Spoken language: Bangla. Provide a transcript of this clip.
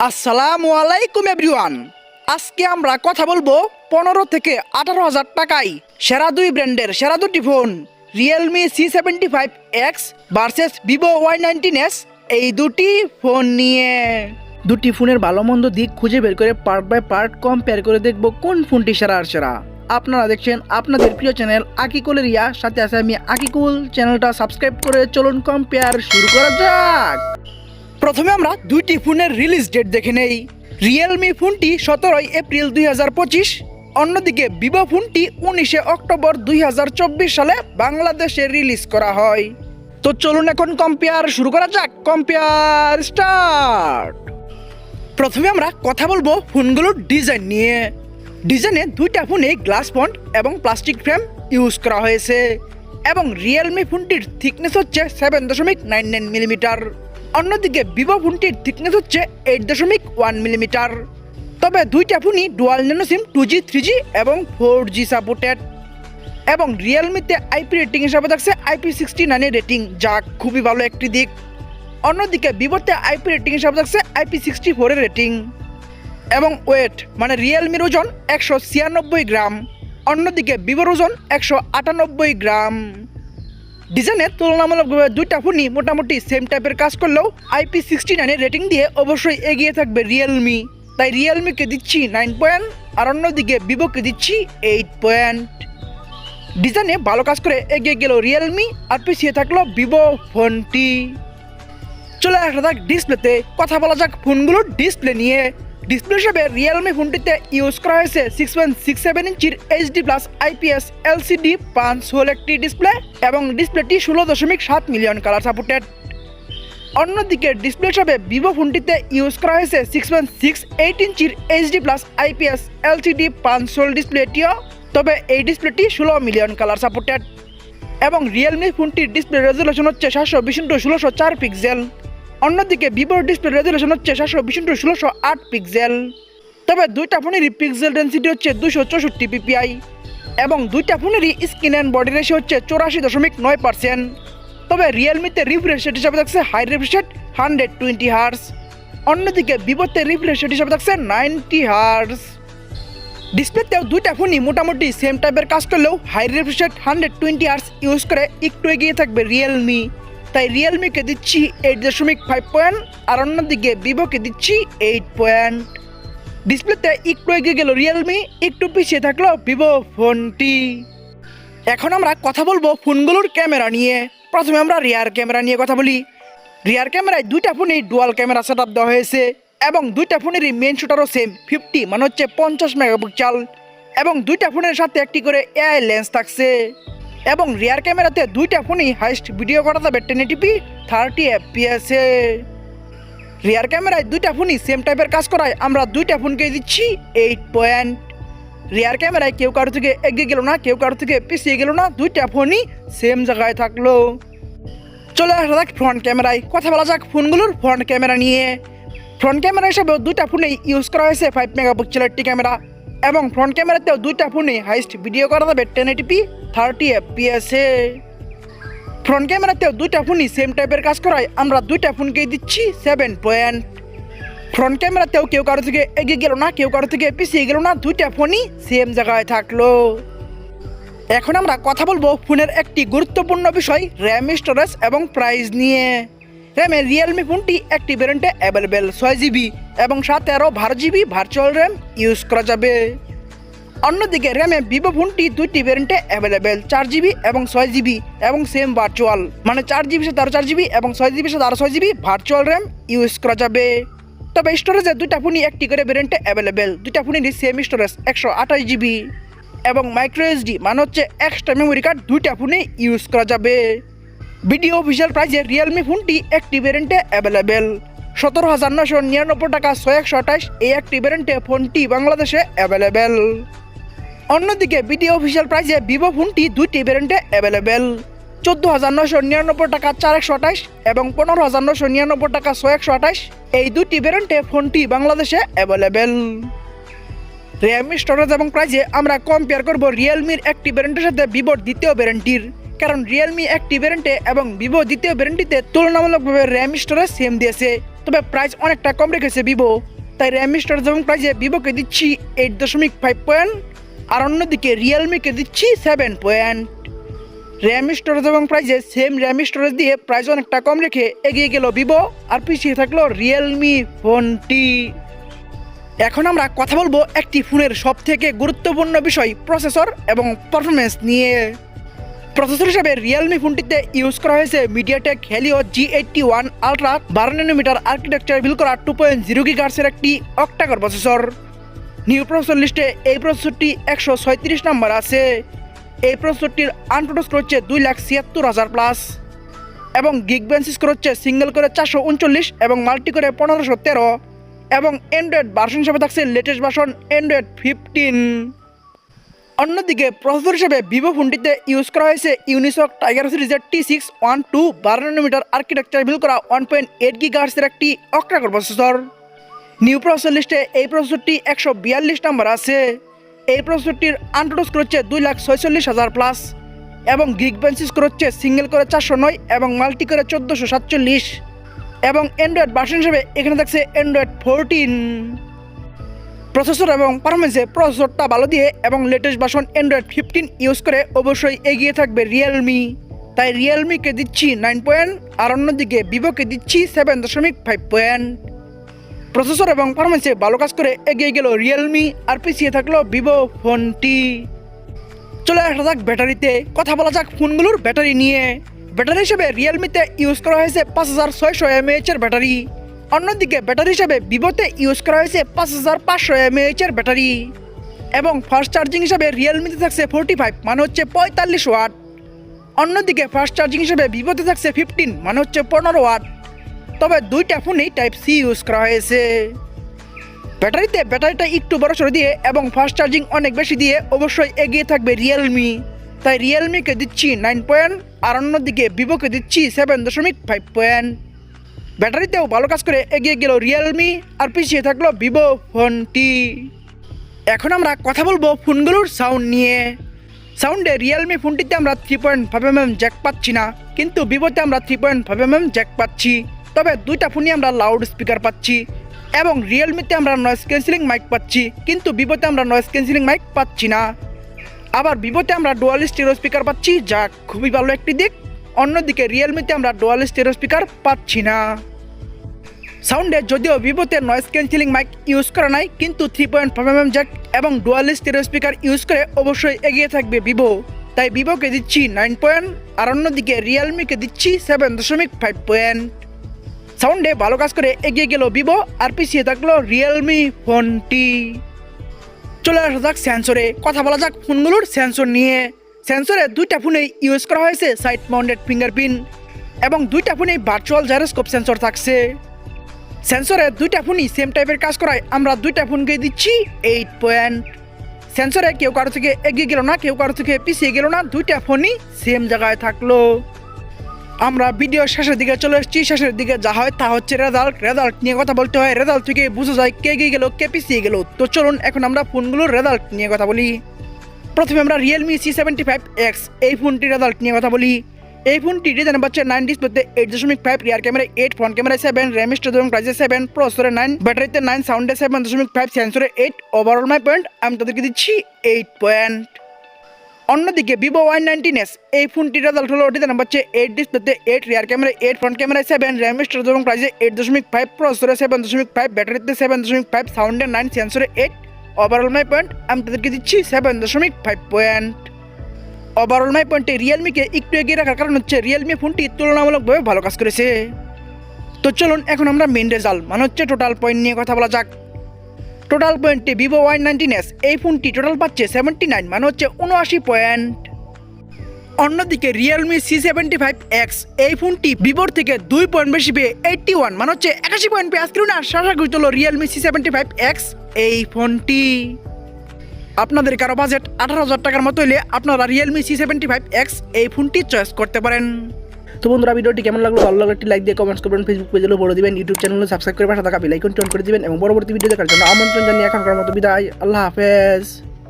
আসসালামু আলাইকুম এভরিওয়ান। আজকে আমরা কথা বলবো 15 থেকে 18,000 টাকায় সেরা দুই ব্র্যান্ডের সেরা দুটি phone Realme C75X versus Vivo Y19s। এই দুটি ফোন নিয়ে দুটি ফোনের ভালো মন্দ দিক খুঁজে বের করে পার্ট বাই পার্ট কম্পেয়ার করে দেখব কোন ফোনটি সেরা আর সেরা। আপনারা দেখছেন আপনাদের প্রিয় চ্যানেল আকিকুল রিয়া, সাথে আছে আমি আকিকুল। চ্যানেলটা সাবস্ক্রাইব করে চলুন কম্পেয়ার শুরু করা যাক। প্রথমে আমরা দুইটি ফোনের রিলিজ ডেট দেখে নেই। রিয়েলমি ফোনটি 17 এপ্রিল 2025, অন্যদিকে ভিভো ফোনটি 19 অক্টোবর 2024 সালে বাংলাদেশে রিলিজ করা হয়। তো চলুন এখন কম্পেয়ার শুরু করা যাক। Compare start. প্রথমে আমরা কথা বলবো ফোনগুলোর ডিজাইন নিয়ে। ডিজাইনে দুইটা ফোনে গ্লাস ফন্ট এবং প্লাস্টিক ফ্রেম ইউজ করা হয়েছে এবং রিয়েলমি ফোনটির থিকনেস হচ্ছে 7.99 মিলিমিটার, অন্যদিকে ভিভো ফোনটির থিকনেস হচ্ছে 8.1 মিলিমিটার। তবে দুইটা ফোনই ডুয়াল ন্যানো সিম 2G 3G এবং 4G সাপোর্টেড এবং রিয়েলমিতে আইপি রেটিং হিসাবে থাকছে IP69 রেটিং, যা খুবই ভালো একটি দিক। অন্যদিকে ভিভোতে আইপি রেটিং হিসাবে থাকছে IP64 রেটিং এবং ওয়েট মানে রিয়েলমির ওজন 196 গ্রাম, অন্যদিকে ভিভোর ওজন 198 গ্রাম। ডিজাইনের তুলনামূলকভাবে দুইটা ফোনই মোটামুটি সেম টাইপের কাজ করলেও IP69 রেটিং দিয়ে অবশ্যই এগিয়ে থাকবে রিয়েলমি। তাই রিয়েলমিকে দিচ্ছি 9 পয়েন্ট আর অন্যদিকে ভিভোকে দিচ্ছি 8 পয়েন্ট। ডিজাইনে ভালো কাজ করে এগিয়ে গেল রিয়েলমি আর পিছিয়ে থাকলো ভিভো ফোনটি। চলে আসা যাক ডিসপ্লেতে। কথা বলা যাক ফোনগুলোর ডিসপ্লে নিয়ে। ডিসপ্লে হিসেবে রিয়েলমি ফোনটিতে ইউজ করা হয়েছে 6.67 ইঞ্চির HD+ IPS LCD punch hole একটি ডিসপ্লে এবং ডিসপ্লেটি 16.7 মিলিয়ন কালার সাপোর্টেড। অন্যদিকে ডিসপ্লে হিসেবে ভিভো ফোনটিতে ইউজ করা হয়েছে 6.68 ইঞ্চির HD+ IPS LCD punch hole ডিসপ্লেটিও, তবে এই ডিসপ্লেটি 16 মিলিয়ন কালার সাপোর্টেড এবং রিয়েলমি ফোনটির ডিসপ্লে রেজুলেশন হচ্ছে 720x1604 পিক্সেল। অন্যদিকে ভিভোর ডিসপ্লে রেজুলেশন হচ্ছে 720x1608 পিক্সেল। তবে দুইটা ফোনেরই পিক্সেল ডেন্সিটি হচ্ছে 264 ppi এবং দুইটা ফোনেরই স্ক্রিন অ্যান্ড বডি রেশিও হচ্ছে 84.9%। তবে রিয়েলমিতে রিফ্রেশ রেট হিসাবে থাকছে হাই রিফ্রেশ রেট 120 হার্জ, অন্যদিকে ভিভোতে রিফ্রেশ রেট হিসাবে থাকছে 90 হার্জ। ডিসপ্লেতেও দুইটা ফোনই মোটামুটি সেম টাইপের কাজ করলেও high refresh rate 120 hertz use করে একটু এগিয়ে থাকবে রিয়েলমি। তাই রিয়েলমিকে দিচ্ছি 8.5 পয়েন্ট আর অন্যদিকে ভিভোকে দিচ্ছি 8 পয়েন্ট। ডিসপ্লেতে একটু এগিয়ে গেল রিয়েলমি, একটু পিছিয়ে থাকলো ভিভো ফোনটি। এখন আমরা কথা বলবো ফোনগুলোর ক্যামেরা নিয়ে। প্রথমে আমরা রিয়ার ক্যামেরা নিয়ে কথা বলি। রিয়ার ক্যামেরায় দুইটা ফোনেই ডুয়াল ক্যামেরা সেট আপ দেওয়া হয়েছে এবং দুইটা ফোনেরই মেন শুটারও সেম 50 মানে হচ্ছে 50 মেগাপিক্সেল এবং দুইটা ফোনের সাথে একটি করে এআই লেন্স থাকছে এবং রিয়ার ক্যামেরাতে দুইটা ফোনই হাইস্ট ভিডিও করা যাবে 1080p 30 fps এ। রিয়ার ক্যামেরায় দুইটা ফোনই সেম টাইপের কাজ করায় আমরা দুইটা ফোনকে দিচ্ছি 8 পয়েন্ট। রিয়ার ক্যামেরায় কেউ কারো থেকে এগিয়ে গেল না, কেউ কারো থেকে পিছিয়ে গেল না, দুইটা ফোনই সেম জায়গায় থাকলো। চলে আসা যাক ফ্রন্ট ক্যামেরায়। কথা বলা যাক ফোনগুলোর ফ্রন্ট ক্যামেরা নিয়ে। ফ্রন্ট ক্যামেরা হিসেবেও দুইটা ফোনেই ইউজ করা হয়েছে 5 মেগাপিক্সেলের একটি ক্যামেরা এবং ফ্রন্ট ক্যামেরাতেও দুইটা ফোনে হাইস্ট ভিডিও করা যাবে 1080p 30 fps এ। ফ্রন্ট ক্যামেরাতেও দুইটা ফোনই সেম টাইপের কাজ করায় আমরা দুইটা ফোনকেই দিচ্ছি 7 পয়েন্ট। ফ্রন্ট ক্যামেরাতেও কেউ কারো থেকে এগিয়ে গেল না, কেউ কারো থেকে পিছিয়ে গেল না, দুইটা ফোনই সেম জায়গায় থাকলো। এখন আমরা কথা বলবো ফোনের একটি গুরুত্বপূর্ণ বিষয় র্যাম, স্টোরেজ এবং প্রাইস নিয়ে। র্যামে রিয়েলমি ফোনটি একটি ভ্যারিয়েন্টে অ্যাভেলেবেল 6GB এবং সাথে আরও 12GB ভার্চুয়াল র্যাম ইউজ করা যাবে। অন্যদিকে র্যামে ভিভো ফোনটি দুইটি ভ্যারিয়েন্টে অ্যাভেলেবেল 4GB এবং 6GB এবং সেম ভার্চুয়াল মানে 4GB সাথে আরও 4GB এবং 6GB সাথে আরও 6GB ভার্চুয়াল র্যাম ইউজ করা যাবে। তবে স্টোরেজে দুইটা ফোনই একটি করে ভ্যারিয়েন্টে অ্যাভেলেবেল, দুইটা ফোনেরই সেম স্টোরেজ 128GB এবং মাইক্রো এসডি মানে হচ্ছে এক্সট্রা মেমোরি কার্ড দুইটা ফোনে ইউজ করা যাবে। ভিডিও অফিসিয়াল প্রাইসে রিয়েলমি ফোনটি একটি ভ্যারিয়েন্টে অ্যাভেলেবেল 17,999 টাকা 6128 এই একটি ভ্যারিয়েন্টে ফোনটি বাংলাদেশে অ্যাভেলেবেল। অন্যদিকে ভিডিও অফিসিয়াল প্রাইসে ভিভো ফোনটি দুইটি ভ্যারিয়েন্টে অ্যাভেলেবেল 14,999 টাকা 4128 এবং 15,999 টাকা 6128 এই দুটি ভ্যারিয়েন্টে ফোনটি বাংলাদেশে অ্যাভেলেবেল। র্যাম, স্টোরেজ এবং প্রাইসে আমরা কম্পেয়ার করব রিয়েলমির একটি ভ্যারিয়েন্টের সাথে ভিভোর দ্বিতীয় ভ্যারিয়েন্টটির, কারণ রিয়েলমি একটি ভ্যারিয়েন্টে এবং ভিভো দ্বিতীয় ভ্যারিয়েন্টটিতে তুলনামূলকভাবে র্যাম, স্টোরেজ সেম দিয়েছে, তবে প্রাইস অনেকটা কম রেখেছে ভিভো। তাই র্যাম স্টোরেজ এবং প্রাইজে ভিভোকে দিচ্ছি 8.5 পয়েন্ট, আর অন্যদিকে রিয়েলমিকে দিচ্ছি 7 পয়েন্ট। র্যাম স্টোরেজ এবং প্রাইজে সেম র্যাম স্টোরেজ দিয়ে প্রাইস অনেকটা কম রেখে এগিয়ে গেল ভিভো, আর পিছিয়ে থাকলো রিয়েলমি ফোনটি। এখন আমরা কথা বলবো একটি ফোনের সব থেকে গুরুত্বপূর্ণ বিষয় প্রসেসর এবং পারফরমেন্স নিয়ে। প্রসেসর হিসেবে রিয়েলমি ফোনটিতে ইউজ করা হয়েছে MediaTek Helio G81 ultra 12 nanometre architecture build করা 2.0 গিগাহার্টজের একটি অক্টাকোর প্রসেসর। নিউ প্রসেসর লিস্টে এই প্রসেসরটি 136 নম্বর আছে। এই প্রসেসরটির আনটোটাল স্কোর হচ্ছে 2,76,000 প্লাস, এবং গিগবেঞ্চ স্কোর হচ্ছে সিঙ্গেল করে 439 এবং মাল্টি করে 1513, এবং অ্যান্ড্রয়েড ভার্সন হিসেবে থাকছে লেটেস্ট ভার্সন অ্যান্ড্রয়েড 15। অন্যদিকে প্রসেসর হিসেবে ভিভো ফোনটিতে ইউজ করা হয়েছে ইউনিসক টাইগার সিরিজের T612 12 ন্যানোমিটার আর্কিটেকচার বিল করা 1.8 গিগাহার্টজের একটি অক্টাকোর প্রসেসর। নিউ প্রসেসর লিস্টে এই প্রসেসরটি 142 নম্বর আছে। এই প্রসেসরটির আনটোটাল স্কোর হচ্ছে 2,46,000 প্লাস, এবং গিগবেঞ্চ স্কোর হচ্ছে সিঙ্গেল করে 409 এবং মাল্টি করে 1447, এবং অ্যান্ড্রয়েড ভার্সন হিসেবে এখানে থাকছে অ্যান্ড্রয়েড 14। প্রসেসর এবং পারফরমেন্সে প্রসেসরটা ভালো দিয়ে এবং লেটেস্ট ভার্সন অ্যান্ড্রয়েড 15 ইউজ করে অবশ্যই এগিয়ে থাকবে রিয়েলমি, তাই রিয়েলমিকে দিচ্ছি 9 পয়েন্ট, আর অন্যদিকে ভিভোকে দিচ্ছি 7.5 পয়েন্ট। প্রসেসর এবং পারফরমেন্সে ভালো কাজ করে এগিয়ে গেল রিয়েলমি, আর পিছিয়ে থাকলো ভিভো ফোনটি। চলে আসা যাক ব্যাটারিতে, কথা বলা যাক ফোনগুলোর ব্যাটারি নিয়ে। ব্যাটারি হিসেবে রিয়েলমিতে ইউজ করা হয়েছে 5600 mAh এর ব্যাটারি, অন্যদিকে ব্যাটারি হিসেবে ভিভোতে ইউজ করা হয়েছে 5500 mAh এর ব্যাটারি, এবং ফাস্ট চার্জিং হিসেবে রিয়েলমিতে থাকছে 45 মানে হচ্ছে 45 ওয়াট, অন্যদিকে ফাস্ট চার্জিং হিসেবে ভিভোতে থাকছে 15 মানে হচ্ছে 15 ওয়াট। তবে দুইটা ফোনেই টাইপ সি ইউজ করা হয়েছে। ব্যাটারিটা একটু বড় সরে দিয়ে এবং ফাস্ট চার্জিং অনেক বেশি দিয়ে অবশ্যই এগিয়ে থাকবে রিয়েলমি, তাই রিয়েলমিকে দিচ্ছি 9 পয়েন্ট, আর অন্যদিকে ভিভোকে দিচ্ছি 7.5 পয়েন্ট। ব্যাটারিতেও ভালো কাজ করে এগিয়ে গেল রিয়েলমি, আর পিছিয়ে থাকলো ভিভো ফোনটি। এখন আমরা কথা বলবো ফোনগুলোর সাউন্ড নিয়ে। সাউন্ডে রিয়েলমি ফোনটিতে আমরা 3.5 mm জ্যাক পাচ্ছি না, কিন্তু ভিভোতে আমরা 3.5 mm জ্যাক পাচ্ছি। তবে দুইটা ফোনই আমরা লাউড স্পিকার পাচ্ছি, এবং রিয়েলমিতে আমরা নয়েজ ক্যান্সেলিং মাইক পাচ্ছি, কিন্তু ভিভোতে আমরা নয়েজ ক্যান্সেলিং মাইক পাচ্ছি না। আবার ভিভোতে আমরা ডুয়াল স্টেরিও স্পিকার পাচ্ছি, যা খুবই ভালো একটি দিক। অন্যদিকে রিয়েলমিতে আমরা ডুয়াল স্টেরিও স্পিকার পাচ্ছি না। সাউন্ডে যদিও ভিভোতে নয়েজ ক্যান্সেলিং মাইক ইউজ করা নাই, কিন্তু 3.5 mm জ্যাক এবং ডুয়াল স্টেরিও স্পিকার ইউজ করে অবশ্যই এগিয়ে থাকবে ভিভো, তাই ভিভোকে দিচ্ছি 9 পয়েন্ট, আর অন্যদিকে রিয়েলমিকে দিচ্ছি 7.5 পয়েন্ট। সাউন্ডে ভালো কাজ করে এগিয়ে গেল ভিভো, আর পিছিয়ে থাকলো রিয়েলমি ফোনটি। চলে আসা যাক সেন্সরে, কথা বলা যাক ফোনগুলোর সেন্সর নিয়ে। সেন্সরে দুইটা ফোনেই ইউজ করা হয়েছে সাইড মাউন্টেড ফিঙ্গারপ্রিন্ট, এবং দুইটা ফোনেই ভার্চুয়াল জাইরোস্কোপ সেন্সর থাকছে। সেন্সরে দুইটা ফোনই সেম টাইপের কাজ করায় আমরা দুইটা ফোনকে দিচ্ছি 8 পয়েন্ট। সেন্সরে কেউ কারো থেকে এগিয়ে গেল না, কেউ কারো থেকে পিছিয়ে গেল না, দুইটা ফোনই সেম জায়গায় থাকলো। আমরা ভিডিও শেষের দিকে চলে এসেছি। শেষের দিকে যা হয় তা হচ্ছে রেজাল্ট নিয়ে কথা বলতে হয়। রেজাল্ট থেকে বোঝা যায় কে এগিয়ে গেল কে পিছিয়ে গেল। তো চলুন এখন আমরা ফোনগুলোর রেজাল্ট নিয়ে কথা বলি। প্রথমে আমরা রিয়েলমি C75X এই ফোনটির রেজাল্ট নিয়ে কথা বলি। এই ফোনটি ডিজাইন পাচ্ছে 9 ডিসপ্লেতে 8.5, rear camera 8, front camera 7, RAM storage এবং প্রাইসে 7, প্রসেসরে 9, ব্যাটারিতে 9, সাউন্ডে 7.5, সেন্সরে 8। ওভারঅল মাই পয়েন্ট আমি তাদেরকে দিচ্ছি 8 পয়েন্ট। অন্যদিকে ভিভো Y19s এই ফোনটির রেজাল্ট হলো ডিজাইন পাচ্ছে 8 ডিসপ্লেতে 8, rear camera 8, front camera 7, RAM storage এবং প্রাইসে 8.5, প্রসেসরে 7.5, ব্যাটারিতে 7.5, সাউন্ডে 9, সেন্সরে 8। ওভারঅল মাই পয়েন্ট আমি তাদেরকে দিচ্ছি 7.5 পয়েন্ট। ওভারঅল মাই পয়েন্টে রিয়েলমিকে একটু এগিয়ে রাখার কারণ হচ্ছে রিয়েলমি ফোনটি তুলনামূলকভাবে ভালো কাজ করেছে। তো চলুন এখন আমরা মেন রেজাল্ট মানে হচ্ছে টোটাল পয়েন্ট নিয়ে কথা বলা যাক। টোটাল পয়েন্টে ভিভো Y19s এই ফোনটি টোটাল পাচ্ছে 79 মানে হচ্ছে 79 পয়েন্ট। অন্যদিকে রিয়েলমি C75X এই ফোনটি ভিভোর থেকে 2 পয়েন্ট বেশি পেয়ে 81 মানে হচ্ছে 81 পয়েন্ট পেয়ে আজকের না সারা গুলো হলো রিয়েলমি C75X এই ফোনটি। আপনাদের কারো বাজেট 18,000 টাকার মতো হলে আপনারা রিয়েলমি C75X এই ফোনটি চয়েস করতে পারেন। তো বন্ধুরা ভিডিওটি কেমন লাগলো, ভালো লাগলে একটি লাইক দিয়ে কমেন্টস করবেন, ফেসবুক পেজে ফলো দিবেন, ইউটিউব চ্যানেলে সাবস্ক্রাইব করে পাশে থাকা বেল আইকনটি অন করে দিবেন এবং পরবর্তী ভিডিও দেখার জন্য আমন্ত্রণ জানিয়ে এখনকার মতো বিদায়। আল্লাহ হাফেজ।